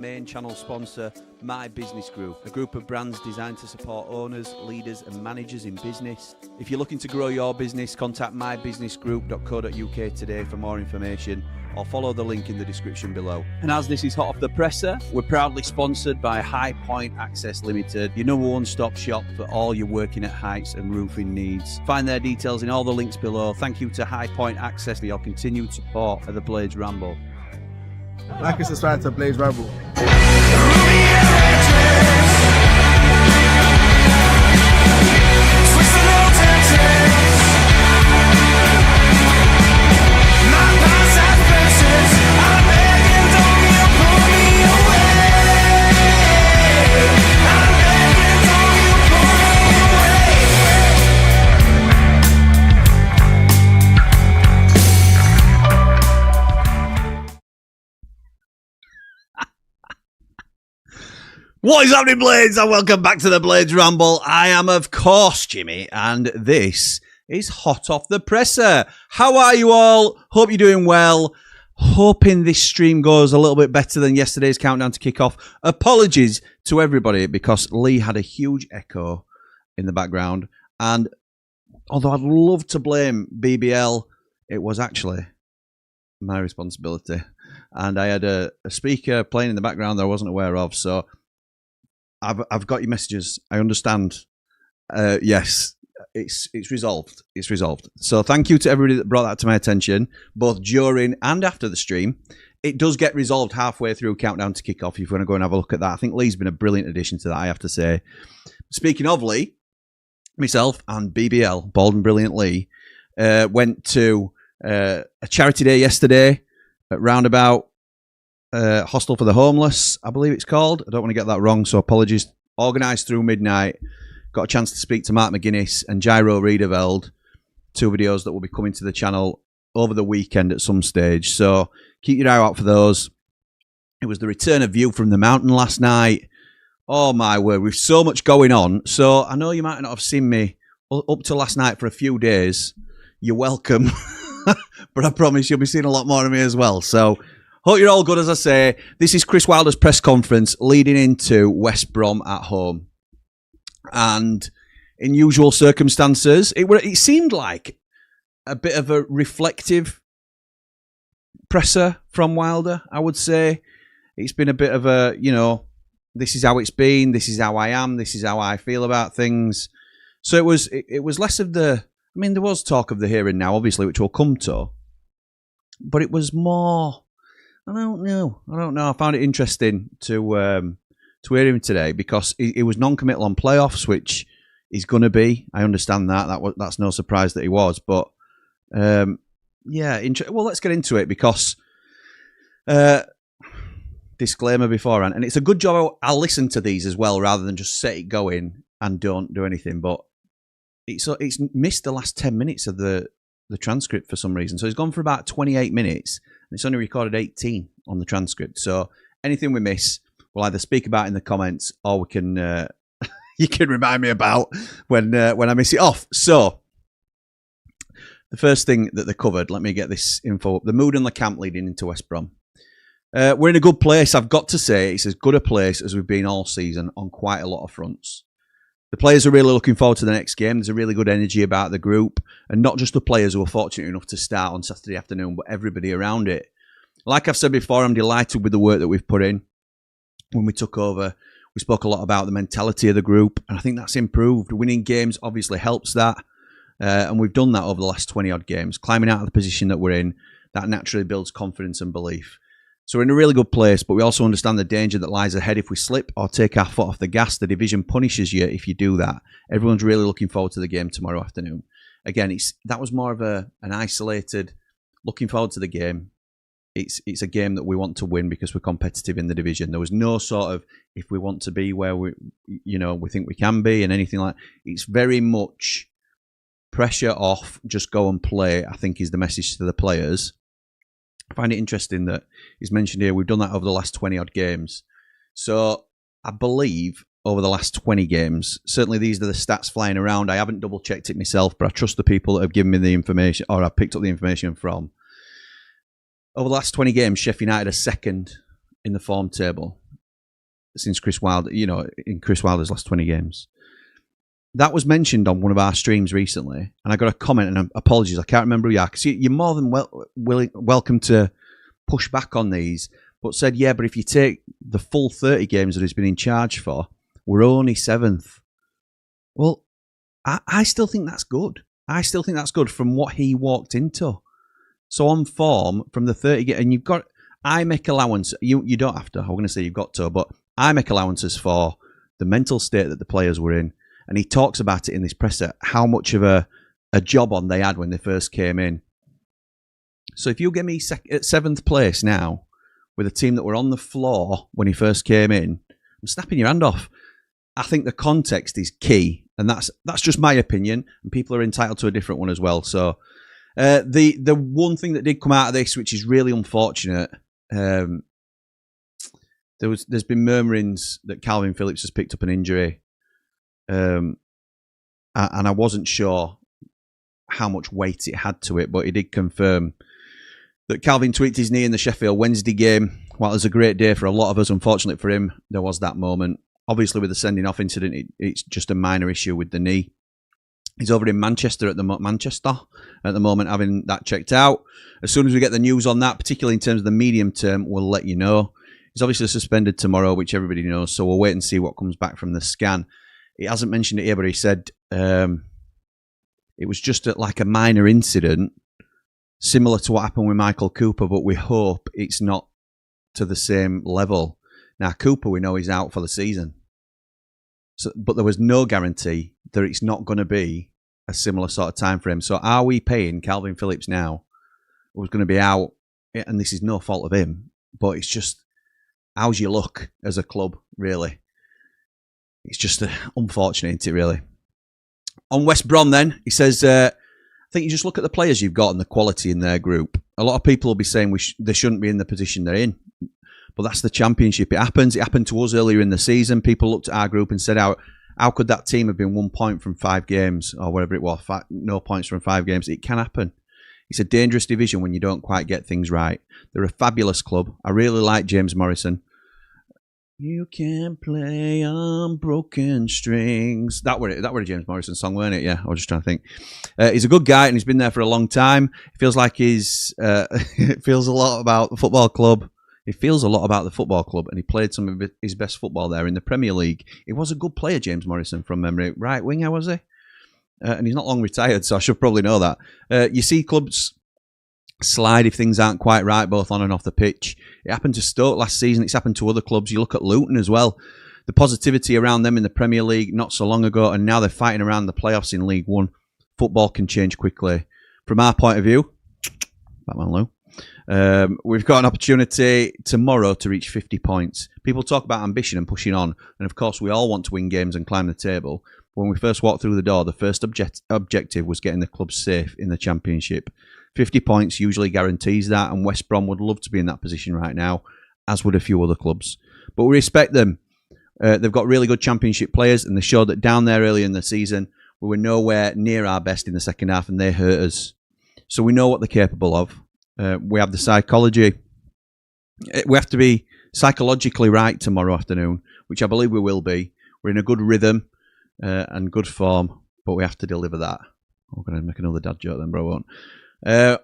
Main channel sponsor, My Business Group, a group of brands designed to support owners, leaders and managers in business. If you're looking to grow your business, contact mybusinessgroup.co.uk today for more information or follow the link in the description below. And as this is hot off the presser, we're proudly sponsored by High Point Access Limited, your number one stop shop for all your working at heights and roofing needs. Find their details in all the links below. Thank you to High Point Access for your continued support of the Blades Ramble. Like and subscribe to Blades Ramble. What is happening, Blades? And welcome back to the Blades Ramble. I am, of course, Jimmy, and this is hot off the presser. How are you all? Hope you're doing well. Hoping this stream goes a little bit better than yesterday's countdown to kick-off. Apologies to everybody because Lee had a huge echo in the background. And although I'd love to blame BBL, it was actually my responsibility. And I had a speaker playing in the background that I wasn't aware of, so I've got your messages. I understand. Yes, it's resolved. It's resolved. So thank you to everybody that brought that to my attention, both during and after the stream. It does get resolved halfway through countdown to kick off. If you want to go and have a look at that, I think Lee's been a brilliant addition to that, I have to say. Speaking of Lee, myself and BBL, Bald and Brilliant Lee, went to a charity day yesterday at Roundabout. Hostel for the Homeless, I believe it's called. I don't want to get that wrong, so apologies. Organised through midnight. Got a chance to speak to Mark McGuinness and Gyro Riedeveld. 2 videos that will be coming to the channel over the weekend at some stage. So keep your eye out for those. It was the return of View from the Mountain last night. Oh my word, with so much going on. So I know you might not have seen me up to last night for a few days. You're welcome. But I promise you'll be seeing a lot more of me as well. So hope you're all good, as I say. This is Chris Wilder's press conference leading into West Brom at home. And in usual circumstances, it seemed like a bit of a reflective presser from Wilder, I would say. It's been a bit of a, this is how it's been, this is how I am, this is how I feel about things. So it was less of the, there was talk of the here and now, obviously, which we'll come to. But it was more, I don't know. I found it interesting to hear him today because he was non-committal on playoffs, which he's going to be. I understand that. That's no surprise that he was. But, well, let's get into it because disclaimer beforehand. And it's a good job I'll listen to these as well rather than just set it going and don't do anything. But it's missed the last 10 minutes of the transcript for some reason. So he's gone for about 28 minutes. It's only recorded 18 on the transcript. So anything we miss, we'll either speak about in the comments or we can you can remind me about when I miss it off. So the first thing that they covered, let me get this info. The mood in the camp leading into West Brom. We're in a good place. I've got to say it's as good a place as we've been all season on quite a lot of fronts. The players are really looking forward to the next game. There's a really good energy about the group. And not just the players who are fortunate enough to start on Saturday afternoon, but everybody around it. Like I've said before, I'm delighted with the work that we've put in. When we took over, we spoke a lot about the mentality of the group. And I think that's improved. Winning games obviously helps that. And we've done that over the last 20-odd games. Climbing out of the position that we're in, that naturally builds confidence and belief. So we're in a really good place, but we also understand the danger that lies ahead if we slip or take our foot off the gas. The division punishes you if you do that. Everyone's really looking forward to the game tomorrow afternoon. Again, that was more of an isolated, looking forward to the game. It's a game that we want to win because we're competitive in the division. There was no sort of, if we want to be where we think we can be and anything like that. It's very much pressure off, just go and play, I think is the message to the players. I find it interesting that he's mentioned here, we've done that over the last 20-odd games. So I believe over the last 20 games, certainly these are the stats flying around. I haven't double-checked it myself, but I trust the people that have given me the information, or I've picked up the information from. Over the last 20 games, Sheffield United are second in the form table. since Chris Wilder, in Chris Wilder's last 20 games. That was mentioned on one of our streams recently, and I got a comment, and apologies, I can't remember who you are, because you're more than welcome to push back on these, but said, yeah, but if you take the full 30 games that he's been in charge for, we're only 7th. Well, I still think that's good. I still think that's good from what he walked into. So on form from the 30 games, and I make allowance, you don't have to, I'm going to say you've got to, but I make allowances for the mental state that the players were in. And he talks about it in this presser, how much of a job on they had when they first came in. So if you get me at 7th place now, with a team that were on the floor when he first came in, I'm snapping your hand off. I think the context is key, and that's just my opinion, and people are entitled to a different one as well. So the one thing that did come out of this, which is really unfortunate, there's been murmurings that Calvin Phillips has picked up an injury. And I wasn't sure how much weight it had to it, but he did confirm that Calvin tweaked his knee in the Sheffield Wednesday game. While it was a great day for a lot of us, unfortunately for him, there was that moment. Obviously, with the sending off incident, it's just a minor issue with the knee. He's over in Manchester at the moment, having that checked out. As soon as we get the news on that, particularly in terms of the medium term, we'll let you know. He's obviously suspended tomorrow, which everybody knows, so we'll wait and see what comes back from the scan. He hasn't mentioned it here, but he said it was just like a minor incident, similar to what happened with Michael Cooper, but we hope it's not to the same level. Now, Cooper, we know he's out for the season, but there was no guarantee that it's not going to be a similar sort of time frame. So are we paying Calvin Phillips now, who's going to be out, and this is no fault of him, but it's just, how's your luck as a club, really? It's just unfortunate, isn't it, really? On West Brom, then, he says, I think you just look at the players you've got and the quality in their group. A lot of people will be saying they shouldn't be in the position they're in. But that's the Championship. It happens. It happened to us earlier in the season. People looked at our group and said, how could that team have been 1 point from 5 games? Or whatever it was, no points from 5 games. It can happen. It's a dangerous division when you don't quite get things right. They're a fabulous club. I really like James Morrison. You can play on broken strings. That were a James Morrison song, weren't it? Yeah, I was just trying to think. He's a good guy, and he's been there for a long time. It feels like it feels a lot about the football club. He feels a lot about the football club, and he played some of his best football there in the Premier League. He was a good player, James Morrison, from memory. Right winger, was he? And he's not long retired, so I should probably know that. You see clubs slide if things aren't quite right, both on and off the pitch. It happened to Stoke last season. It's happened to other clubs. You look at Luton as well. The positivity around them in the Premier League not so long ago, and now they're fighting around the playoffs in League One. Football can change quickly. From our point of view, Batman Lou, we've got an opportunity tomorrow to reach 50 points. People talk about ambition and pushing on, and of course we all want to win games and climb the table. When we first walked through the door, the first objective was getting the club safe in the Championship. 50 points usually guarantees that, and West Brom would love to be in that position right now, as would a few other clubs. But we respect them. They've got really good Championship players, and they showed that down there early in the season, we were nowhere near our best in the second half, and they hurt us. So we know what they're capable of. We have the psychology. We have to be psychologically right tomorrow afternoon, which I believe we will be. We're in a good rhythm and good form, but we have to deliver that. I'm going to make another dad joke then, bro, I won't.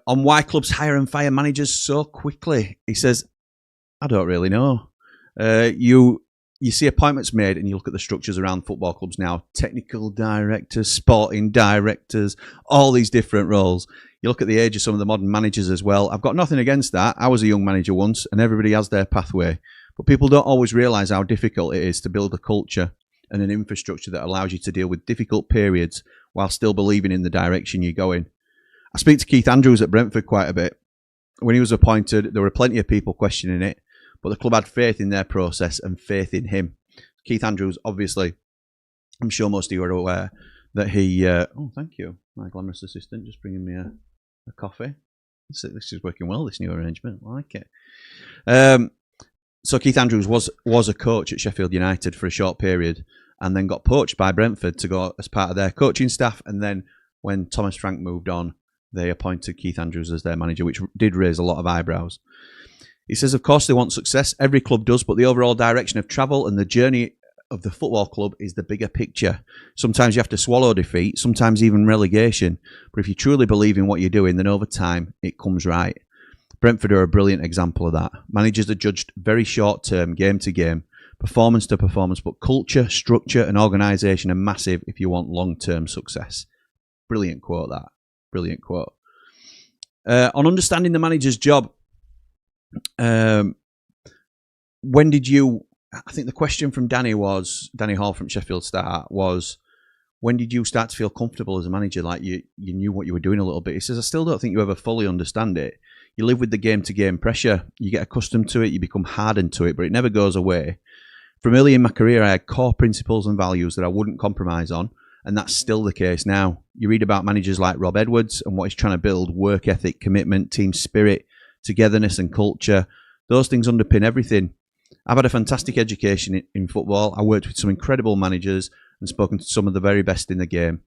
On why clubs hire and fire managers so quickly, he says, I don't really know. You see appointments made and you look at the structures around football clubs now, technical directors, sporting directors, all these different roles. You look at the age of some of the modern managers as well. I've got nothing against that. I was a young manager once, and everybody has their pathway. But people don't always realise how difficult it is to build a culture and an infrastructure that allows you to deal with difficult periods while still believing in the direction you're going. I speak to Keith Andrews at Brentford quite a bit. When he was appointed, there were plenty of people questioning it, but the club had faith in their process and faith in him. Keith Andrews, obviously, I'm sure most of you are aware that he... oh, thank you, my glamorous assistant, just bringing me a coffee. This is working well, this new arrangement. I like it. So Keith Andrews was a coach at Sheffield United for a short period, and then got poached by Brentford to go as part of their coaching staff. And then when Thomas Frank moved on, they appointed Keith Andrews as their manager, which did raise a lot of eyebrows. He says, of course, they want success. Every club does, but the overall direction of travel and the journey of the football club is the bigger picture. Sometimes you have to swallow defeat, sometimes even relegation. But if you truly believe in what you're doing, then over time, it comes right. Brentford are a brilliant example of that. Managers are judged very short-term, game to game, performance to performance, but culture, structure and organisation are massive if you want long-term success. Brilliant quote, that. Brilliant quote. On understanding the manager's job, when did you... I think the question from Danny Hall from Sheffield Start was, when did you start to feel comfortable as a manager? Like you knew what you were doing a little bit. He says, I still don't think you ever fully understand it. You live with the game-to-game pressure. You get accustomed to it. You become hardened to it, but it never goes away. From early in my career, I had core principles and values that I wouldn't compromise on, and that's still the case now. You read about managers like Rob Edwards and what he's trying to build: work ethic, commitment, team spirit, togetherness and culture. Those things underpin everything. I've had a fantastic education in football. I worked with some incredible managers and spoken to some of the very best in the game.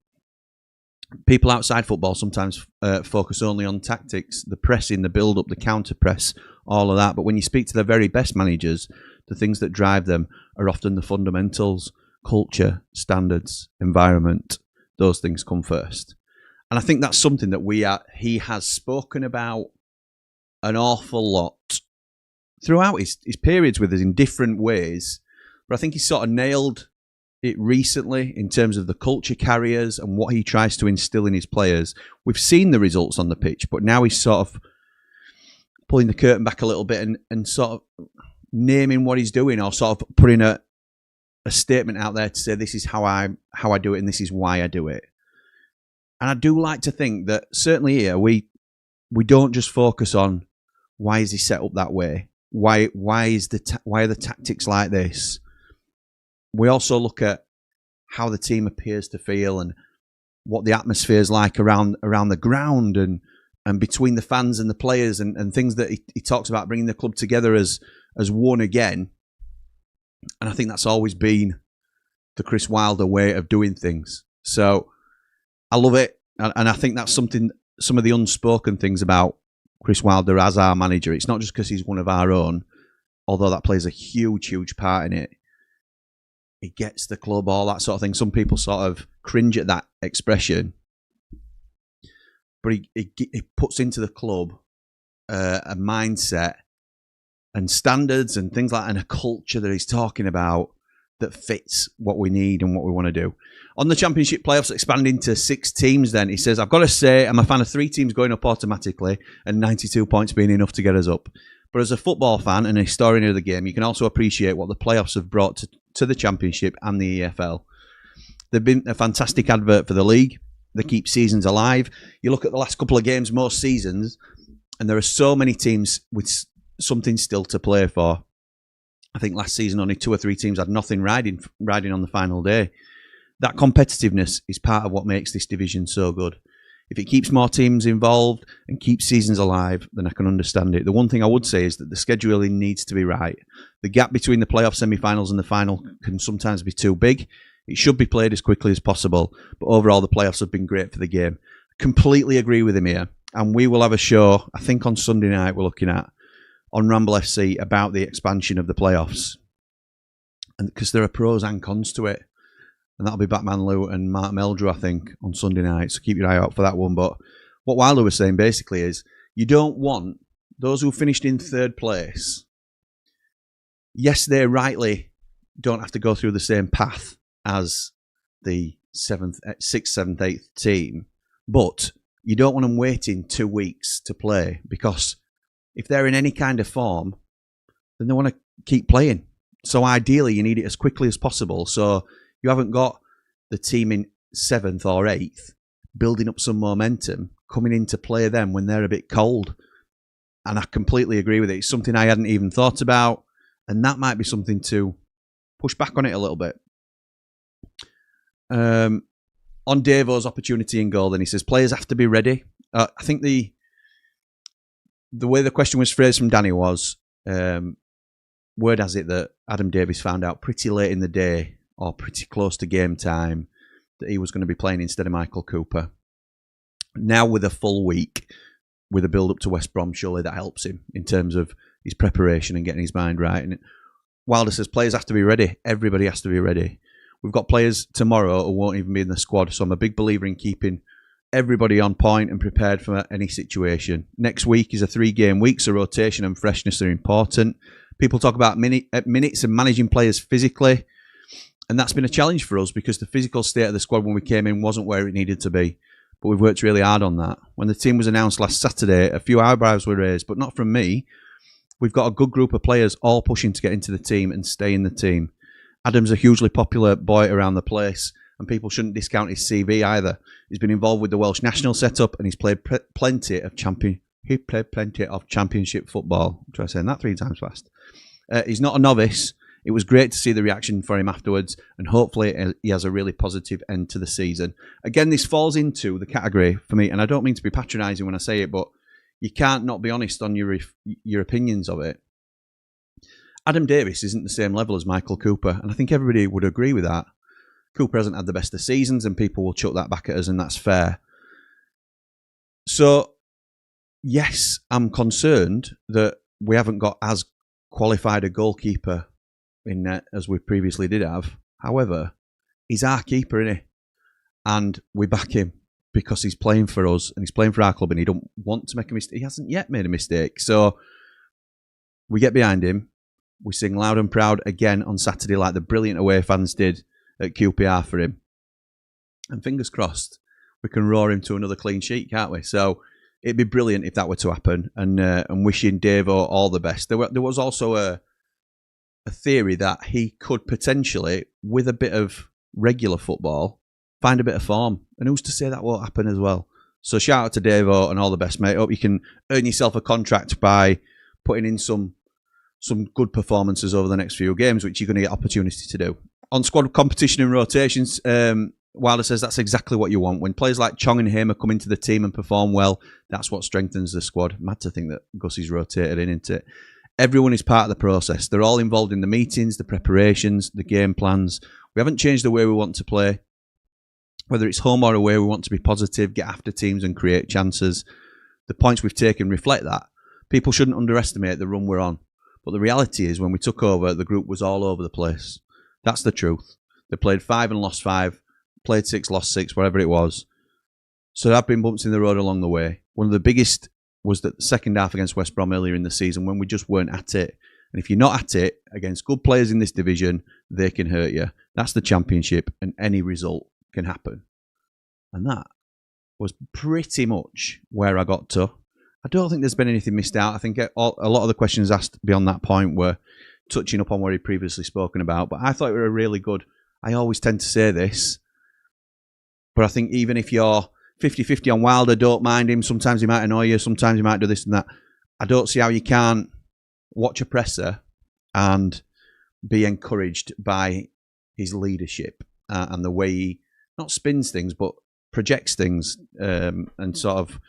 People outside football sometimes focus only on tactics, the pressing, the build-up, the counter-press, all of that. But when you speak to the very best managers, the things that drive them are often the fundamentals: culture, standards, environment. Those things come first. And I think that's something that he has spoken about an awful lot throughout his periods with us in different ways. But I think he sort of nailed it recently in terms of the culture carriers and what he tries to instill in his players. We've seen the results on the pitch, but now he's sort of pulling the curtain back a little bit and sort of naming what he's doing, or sort of putting a statement out there to say, this is how I do it and this is why I do it. And I do like to think that certainly here we don't just focus on why is he set up that way, why are the tactics like this. We also look at how the team appears to feel and what the atmosphere is like around the ground and between the fans and the players, and things that he talks about bringing the club together as one again. And I think that's always been the Chris Wilder way of doing things. So I love it. And I think that's something, some of the unspoken things about Chris Wilder as our manager. It's not just because he's one of our own, although that plays a huge, huge part in it. He gets the club, all that sort of thing. Some people sort of cringe at that expression. But he puts into the club a mindset and standards and things like that, and a culture that he's talking about that fits what we need and what we want to do. On the Championship playoffs expanding to 6 teams then, he says, I've got to say I'm a fan of 3 teams going up automatically and 92 points being enough to get us up. But as a football fan and a historian of the game, you can also appreciate what the playoffs have brought to the Championship and the EFL. They've been a fantastic advert for the league. They keep seasons alive. You look at the last couple of games, most seasons, and there are so many teams with something still to play for. I think last season only 2 or 3 teams had nothing riding on the final day. That competitiveness is part of what makes this division so good. If it keeps more teams involved and keeps seasons alive, then I can understand it. The one thing I would say is that the scheduling needs to be right. The gap between the playoff semi-finals and the final can sometimes be too big. It should be played as quickly as possible. But overall, the playoffs have been great for the game. Completely agree with him here. And we will have a show, I think on Sunday night we're looking at, on Ramble FC about the expansion of the playoffs. And because there are pros and cons to it. And that'll be Batman Lou and Mark Meldrew, I think, on Sunday night. So keep your eye out for that one. But what Wilder was saying basically is, you don't want those who finished in 3rd place. Yes, they rightly don't have to go through the same path as the 6th, 7th, 8th team. But you don't want them waiting 2 weeks to play, because if they're in any kind of form, then they want to keep playing. So ideally, you need it as quickly as possible. So you haven't got the team in 7th or 8th building up some momentum, coming in to play them when they're a bit cold. And I completely agree with it. It's something I hadn't even thought about. And that might be something to push back on it a little bit. On Davo's opportunity in goal, then he says, players have to be ready. I think the way the question was phrased from Danny was, word has it that Adam Davies found out pretty late in the day, or pretty close to game time, that he was going to be playing instead of Michael Cooper. Now with a full week, with a build-up to West Brom, surely that helps him in terms of his preparation and getting his mind right. And Wilder says players have to be ready. Everybody has to be ready. We've got players tomorrow who won't even be in the squad, so I'm a big believer in keeping everybody on point and prepared for any situation. Next week is a 3-game week, so rotation and freshness are important. People talk about minutes and managing players physically, and that's been a challenge for us because the physical state of the squad when we came in wasn't where it needed to be. But we've worked really hard on that. When the team was announced last Saturday, a few eyebrows were raised, but not from me. We've got a good group of players all pushing to get into the team and stay in the team. Adam's a hugely popular boy around the place, and people shouldn't discount his CV either. He's been involved with the Welsh national setup, and he's played plenty of championship football. Try saying that 3 times fast. He's not a novice. It was great to see the reaction for him afterwards, and hopefully he has a really positive end to the season. Again, this falls into the category for me, and I don't mean to be patronising when I say it, but you can't not be honest on your opinions of it. Adam Davies isn't the same level as Michael Cooper, and I think everybody would agree with that. Cooper hasn't had the best of seasons, and people will chuck that back at us, and that's fair. So, yes, I'm concerned that we haven't got as qualified a goalkeeper in net as we previously did have. However, he's our keeper, isn't he? And we back him because he's playing for us and he's playing for our club and he don't want to make a mistake. He hasn't yet made a mistake. So we get behind him. We sing loud and proud again on Saturday like the brilliant away fans did at QPR for him. And fingers crossed, we can roar him to another clean sheet, can't we? So it'd be brilliant if that were to happen. And wishing Davo all the best. There was also a theory that he could potentially, with a bit of regular football, find a bit of form. And who's to say that won't happen as well? So shout out to Davo and all the best, mate. Hope you can earn yourself a contract by putting in some good performances over the next few games, which you're going to get opportunity to do. On squad competition and rotations, Wilder says that's exactly what you want. When players like Chong and Hamer come into the team and perform well, that's what strengthens the squad. Mad to think that Gussie's rotated in, isn't it? Everyone is part of the process. They're all involved in the meetings, the preparations, the game plans. We haven't changed the way we want to play. Whether it's home or away, we want to be positive, get after teams and create chances. The points we've taken reflect that. People shouldn't underestimate the run we're on. But the reality is when we took over, the group was all over the place. That's the truth. They played 5 and lost 5, played 6, lost 6, whatever it was. So there have been bumps in the road along the way. One of the biggest was that the second half against West Brom earlier in the season when we just weren't at it. And if you're not at it against good players in this division, they can hurt you. That's the Championship, and any result can happen. And that was pretty much where I got to. I don't think there's been anything missed out. I think a lot of the questions asked beyond that point were touching up on what he'd previously spoken about. But I thought we were really good. I always tend to say this, but I think even if you're 50-50 on Wilder, don't mind him. Sometimes he might annoy you. Sometimes he might do this and that. I don't see how you can't watch a presser and be encouraged by his leadership and the way he not spins things, but projects things and sort of...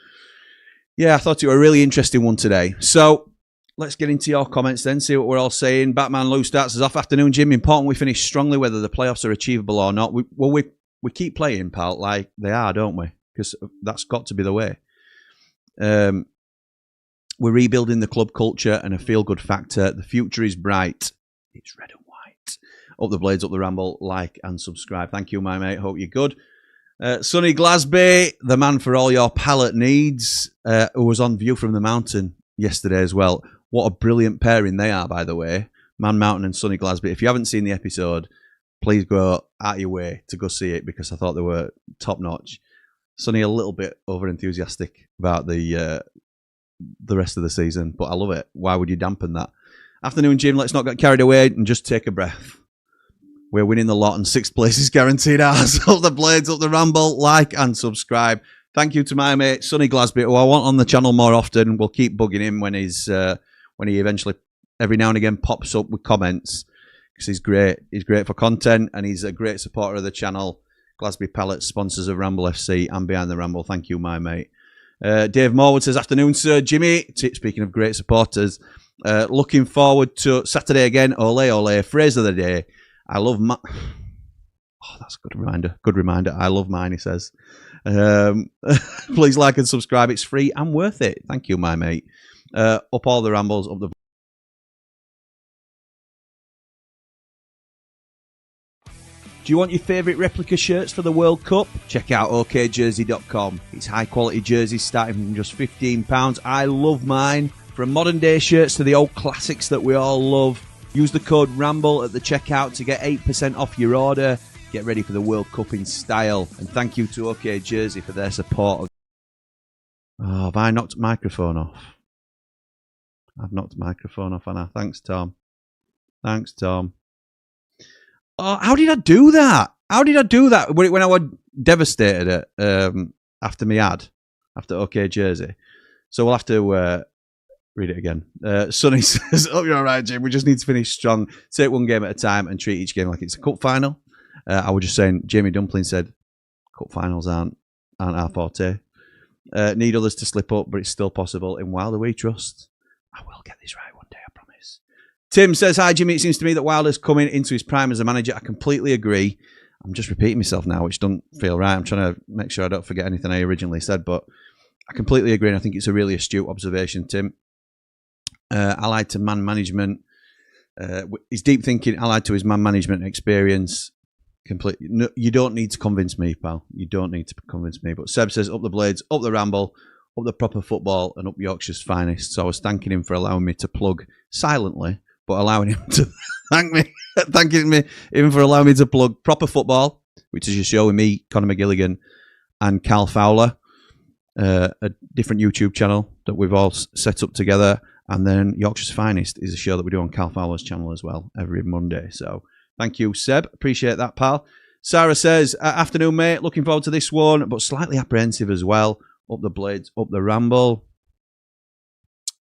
Yeah, I thought it was a really interesting one today. So let's get into your comments then, see what we're all saying. Batman Lou starts us off. Afternoon, Jim. Important we finish strongly, whether the playoffs are achievable or not. We keep playing, pal, like they are, don't we? Because that's got to be the way. We're rebuilding the club culture and a feel-good factor. The future is bright. It's red and white. Up the blades, up the ramble. Like and subscribe. Thank you, my mate. Hope you're good. Sonny Glasby, the man for all your pallet needs, who was on View from the Mountain yesterday as well. What a brilliant pairing they are, by the way. Man Mountain and Sonny Glasby. If you haven't seen the episode, please go out your way to go see it because I thought they were top-notch. Sonny a little bit over-enthusiastic about the rest of the season, but I love it. Why would you dampen that? Afternoon, Jim. Let's not get carried away and just take a breath. We're winning the lot and 6th place is guaranteed ours. Up the blades, up the ramble, like and subscribe. Thank you to my mate, Sonny Glasby, who I want on the channel more often. We'll keep bugging him when he eventually, every now and again, pops up with comments. Because he's great. He's great for content and he's a great supporter of the channel. Glasby Pallets, sponsors of Ramble FC and Behind the Ramble. Thank you, my mate. Dave Morwood says, afternoon, sir. Jimmy, speaking of great supporters, looking forward to Saturday again. Ole, ole. Phrase of the day. I love my... Oh, that's a good reminder. Good reminder. I love mine, he says. Please like and subscribe. It's free and worth it. Thank you, my mate. Up all the rambles, up the... Do you want your favourite replica shirts for the World Cup? Check out okjersey.com. It's high quality jerseys starting from just £15. I love mine. From modern day shirts to the old classics that we all love. Use the code RAMBLE at the checkout to get 8% off your order. Get ready for the World Cup in style. And thank you to OK Jersey for their support. Oh, have I knocked microphone off? I've knocked microphone off, Anna. Thanks, Tom. Thanks, Tom. Oh, how did I do that? How did I do that when I was devastated after me ad, after OK Jersey? So we'll have to read it again. Sonny says, "Oh, you're all right, Jim. We just need to finish strong. Take one game at a time and treat each game like it's a cup final." I was just saying, Jamie Dumpling said, "Cup finals aren't our forte. Need others to slip up, but it's still possible. In Wilder we trust. I will get this right one day, I promise." Tim says, "Hi, Jimmy. It seems to me that Wilder's coming into his prime as a manager. I completely agree." I'm just repeating myself now, which doesn't feel right. I'm trying to make sure I don't forget anything I originally said, but I completely agree, and I think it's a really astute observation, Tim. Allied to man management, his deep thinking allied to his man management experience. Completely, no, you don't need to convince me, pal. You don't need to convince me. But Seb says, "Up the Blades, up the Ramble, up the proper football, and up Yorkshire's finest." So I was thanking him for allowing me to plug silently, but allowing him to thanking him for allowing me to plug proper football, which is a show with me, Conor McGilligan, and Cal Fowler, a different YouTube channel that we've all set up together. And then Yorkshire's Finest is a show that we do on Cal Fowler's channel as well every Monday. So thank you, Seb. Appreciate that, pal. Sarah says, "Afternoon, mate. Looking forward to this one, but slightly apprehensive as well. Up the Blades, up the Ramble.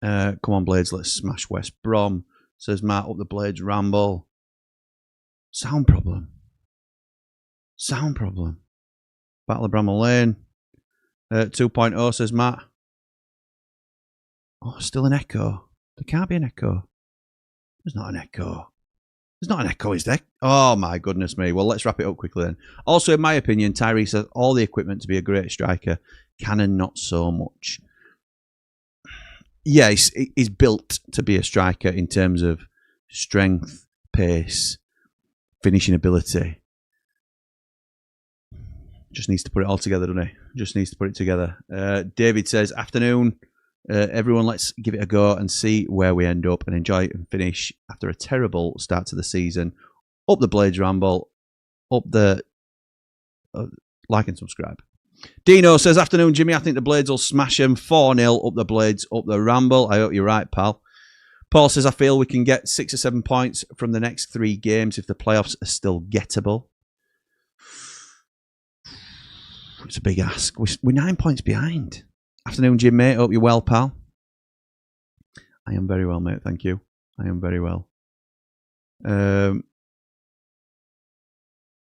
Come on, Blades. Let's smash West Brom," says Matt. "Up the Blades, Ramble." Sound problem. Sound problem. Battle of Bramall Lane. 2.0, says Matt. Oh, still an echo. There can't be an echo. There's not an echo. There's not an echo, is there? Oh, my goodness me. Well, let's wrap it up quickly then. Also, in my opinion, Tyrese has all the equipment to be a great striker. Cannon, not so much. Yeah, he's built to be a striker in terms of strength, pace, finishing ability. Just needs to put it all together, doesn't he? Just needs to put it together. David says, "Afternoon. Everyone, let's give it a go and see where we end up and enjoy it and finish after a terrible start to the season. Up the Blades, Ramble. Up the... like and subscribe." Dino says, "Afternoon, Jimmy. I think the Blades will smash them 4-0. Up the Blades, up the Ramble." I hope you're right, pal. Paul says, "I feel we can get 6 or 7 points from the next 3 games if the playoffs are still gettable." It's a big ask. We're 9 points behind. Afternoon, Jim, mate. Hope you're well, pal. I am very well, mate. Thank you. I am very well.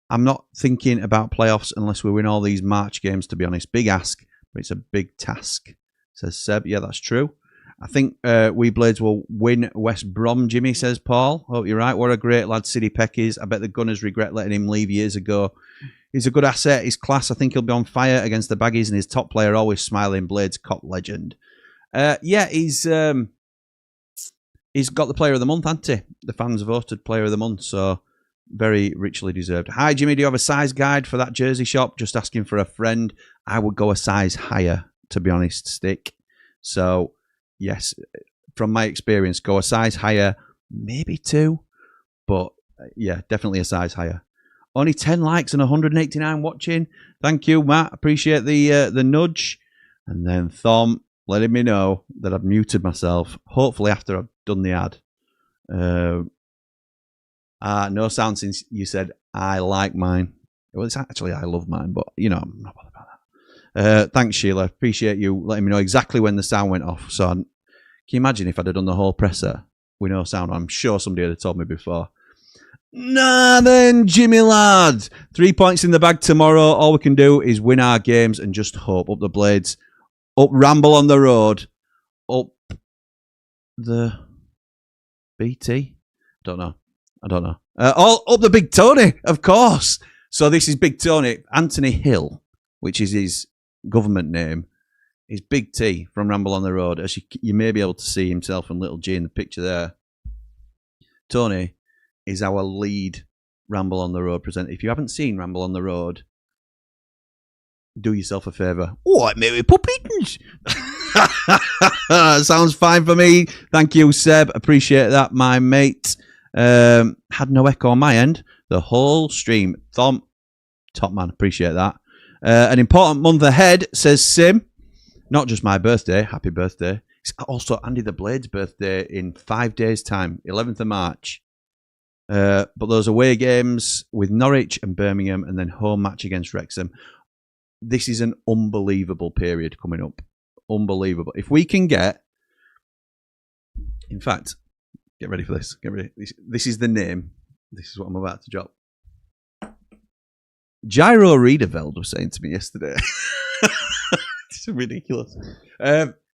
I'm not thinking about playoffs unless we win all these March games, to be honest. Big ask, but it's a big task, says Seb. Yeah, that's true. I think we Blades will win West Brom, Jimmy, says Paul. Hope you're right. What a great lad City Peck is. I bet the Gunners regret letting him leave years ago. He's a good asset. He's class. I think he'll be on fire against the Baggies, and his top player always smiling. Blades cop legend. Yeah, he's got the Player of the Month, hasn't he? The fans voted Player of the Month, so very richly deserved. Hi, Jimmy. Do you have a size guide for that jersey shop? Just asking for a friend. I would go a size higher, to be honest, Stick. So, yes, from my experience, go a size higher, maybe 2, but yeah, definitely a size higher. Only 10 likes and 189 watching. Thank you, Matt. Appreciate the nudge. And then Thom letting me know that I've muted myself. Hopefully after I've done the ad. No sound since you said I like mine. Well, it's actually I love mine, but you know, I'm not bothered about that. Thanks, Sheila. Appreciate you letting me know exactly when the sound went off. So can you imagine if I'd have done the whole presser with no sound? I'm sure somebody had told me before. Nah, then, Jimmy lad. 3 points in the bag tomorrow. All we can do is win our games and just hope. Up the Blades. Up Ramble on the road. Up the BT. I don't know. All up the Big Tony, of course. So this is Big Tony. Anthony Hill, which is his government name, is Big T from Ramble on the Road. As you may be able to see himself and Little G in the picture there. Tony is our lead Ramble on the Road present. If you haven't seen Ramble on the Road, do yourself a favour. What, Mary Poppins? Sounds fine for me. Thank you, Seb. Appreciate that, my mate. Had no echo on my end. The whole stream. Top man. Appreciate that. An important month ahead, says Sim. Not just my birthday. Happy birthday. It's also Andy the Blade's birthday in 5 days' time, 11th of March. But those away games with Norwich and Birmingham and then home match against Wrexham. This is an unbelievable period coming up. Unbelievable. If we can get... In fact, get ready for this. Get ready. This is the name. This is what I'm about to drop. Gyro Riedeveld was saying to me yesterday. It's ridiculous.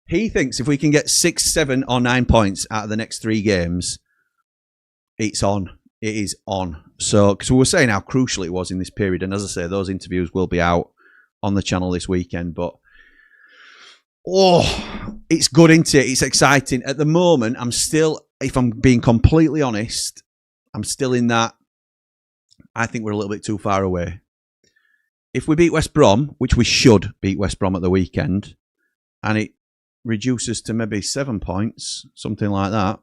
He thinks if we can get 6, 7 or 9 points out of the next 3 games, it's on. It is on. So, because we were saying how crucial it was in this period, and as I say, those interviews will be out on the channel this weekend. But it's good, isn't it? It's exciting. At the moment, I'm still, if I'm being completely honest, I'm still in that. I think we're a little bit too far away. If we beat West Brom, which we should beat West Brom at the weekend, and it reduces to maybe 7 points, something like that,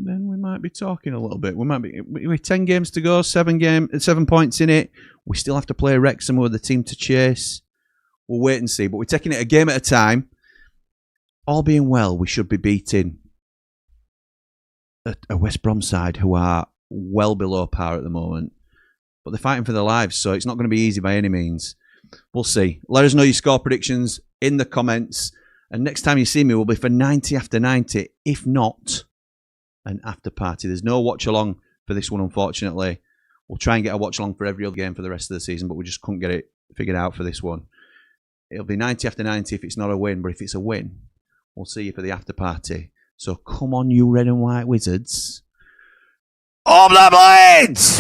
then we might be talking a little bit. We might be with 10 games to go, 7 points in it. We still have to play Wrexham with the team to chase. We'll wait and see. But we're taking it a game at a time. All being well, we should be beating a West Brom side who are well below par at the moment. But they're fighting for their lives, so it's not going to be easy by any means. We'll see. Let us know your score predictions in the comments. And next time you see me will be for 90 after 90. If not, an after party. There's no watch along for this one, unfortunately. We'll try and get a watch along for every other game for the rest of the season, but we just couldn't get it figured out for this one. It'll be 90 after 90 if it's not a win, but if it's a win, we'll see you for the after party. So come on, you red and white wizards. Up the blades!